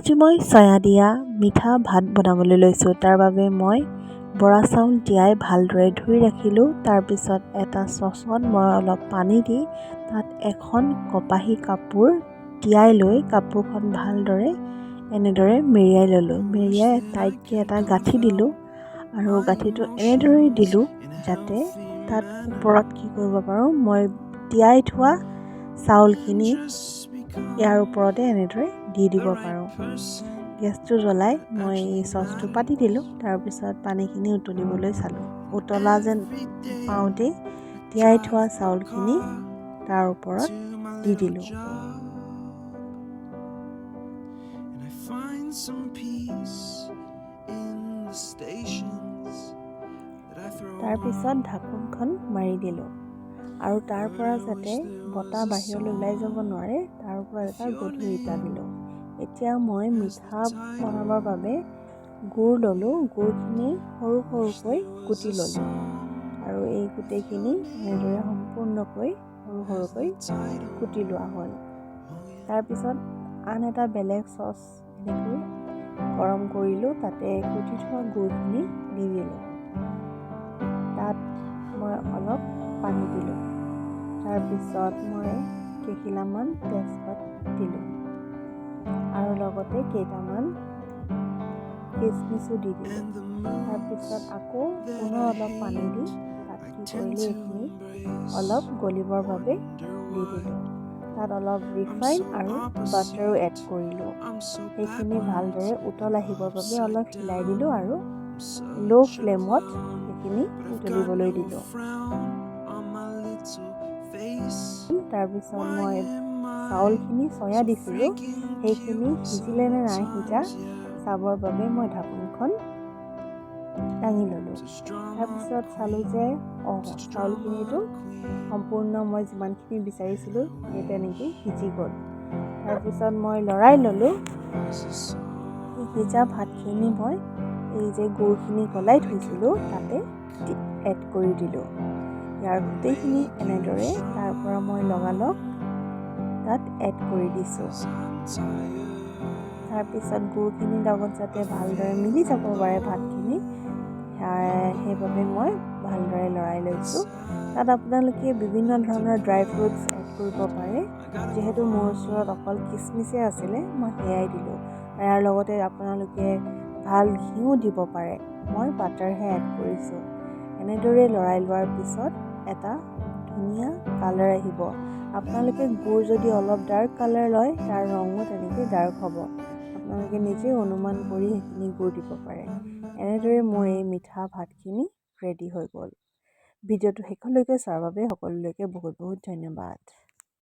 আজি মই চয়া দিয়া মিঠা ভাত বনাবলৈ লৈছোঁ। তাৰ বাবে মই বৰা চাউল তিয়াই ভালদৰে ধুই ৰাখিলোঁ। তাৰপিছত এটা চচত মই অলপ পানী দি তাত এখন কপাহী কাপোৰ তিয়াই লৈ কাপোৰখন ভালদৰে এনেদৰে মেৰিয়াই ল'লোঁ। মেৰিয়াই টাইটকৈ এটা গাঁঠি দিলোঁ আৰু গাঁঠিটো এনেদৰে দিলোঁ যাতে তাত ওপৰত কি কৰিব পাৰোঁ, মই তিয়াই থোৱা চাউলখিনি ইয়াৰ ওপৰতে এনেদৰে দি দিব পাৰোঁ। গেছটো জ্বলাই মই এই চচটো পাতি দিলোঁ। তাৰপিছত পানীখিনি উতলিবলৈ চালোঁ। উতলা যেন পাওঁতেই তিয়াই থোৱা চাউলখিনি তাৰ ওপৰত দি দিলোঁ। তাৰপিছত ঢাকোনখন মাৰি দিলোঁ আৰু তাৰ পৰা যাতে বতাহ বাহিৰলৈ ওলাই যাব নোৱাৰে তাৰ ওপৰত এটা গধুৰ ইটা দিলোঁ। এতিয়া মই মিঠা বনাবৰ বাবে গুড় ল'লোঁ। গুড়খিনি সৰু সৰুকৈ কুটি ল'লোঁ আৰু এই গোটেইখিনি এনেদৰে সম্পূৰ্ণকৈ সৰু সৰুকৈ কুটি লোৱা হ'ল। তাৰপিছত আন এটা বেলেগ চচ এনেকৈ গৰম কৰিলোঁ। তাতে কুটি থোৱা গুড়খিনি দি দিলোঁ। তাত মই অলপ পানী দিলোঁ। তাৰপিছত মই কেইখিলামান তেজপাত দিলোঁ আৰু লগতে কেইটামান কিচমিচো দি দিলোঁ। তাৰপিছত আকৌ পুনৰ অলপ পানী দি তাত কি কৰিলোঁ, এইখিনি অলপ গলিবৰ বাবে দি দিলোঁ। তাত অলপ ৰিফাইন আৰু বাটাৰো এড কৰিলোঁ। সেইখিনি ভালদৰে উতল আহিবৰ বাবে অলপ হিলাই দিলোঁ আৰু ল' ফ্লেমত সেইখিনি উতলিবলৈ দিলোঁ। তাৰপিছত মই চাউলখিনি চয়া দিছিলোঁ, সেইখিনি সিজিলে নে নাই সিজা চাবৰ বাবে মই ঢাকোনখন দাঙি ল'লোঁ। তাৰপিছত চালোঁ যে চাউলখিনিতো সম্পূৰ্ণ মই যিমানখিনি বিচাৰিছিলোঁ সেই তেনেকেই সিজি গ'ল। তাৰপিছত মই লৰাই ল'লোঁ। সিজা ভাতখিনি মই এই যে গুড়খিনি গলাই থৈছিলোঁ তাতে এড কৰি দিলোঁ। ইয়াৰ গোটেইখিনি এনেদৰে তাৰ পৰা মই লগালগ তাত এড কৰি দিছোঁ। তাৰপিছত গুড়খিনিৰ লগত যাতে ভালদৰে মিলি যাব পাৰে ভাতখিনি, সেইবাবে মই ভালদৰে লৰাই লৈছোঁ। তাত আপোনালোকে বিভিন্ন ধৰণৰ ড্ৰাই ফ্ৰুটছ এড কৰিব পাৰে। যিহেতু মোৰ ওচৰত অকল কিচমিচে আছিলে, মই সেয়াই দিলোঁ। ইয়াৰ লগতে আপোনালোকে ভাল ঘিউ দিব পাৰে। মই বাটাৰহে এড কৰিছোঁ। এনেদৰে লৰাই লোৱাৰ পিছত এটা ধুনীয়া কালাৰ আহিব। আপোনালোকে গুড় যদি অলপ ডাৰ্ক কালাৰ লয় তাৰ ৰঙো তেনেকৈ ডাৰ্ক হ'ব। আপোনালোকে নিজে অনুমান কৰি সেইখিনি গুড় দিব পাৰে। এনেদৰে মোৰ এই মিঠা ভাতখিনি ৰেডি হৈ গ'ল। ভিডিঅ'টো শেষলৈকে চোৱাৰ বাবে সকলোলৈকে বহুত বহুত ধন্যবাদ।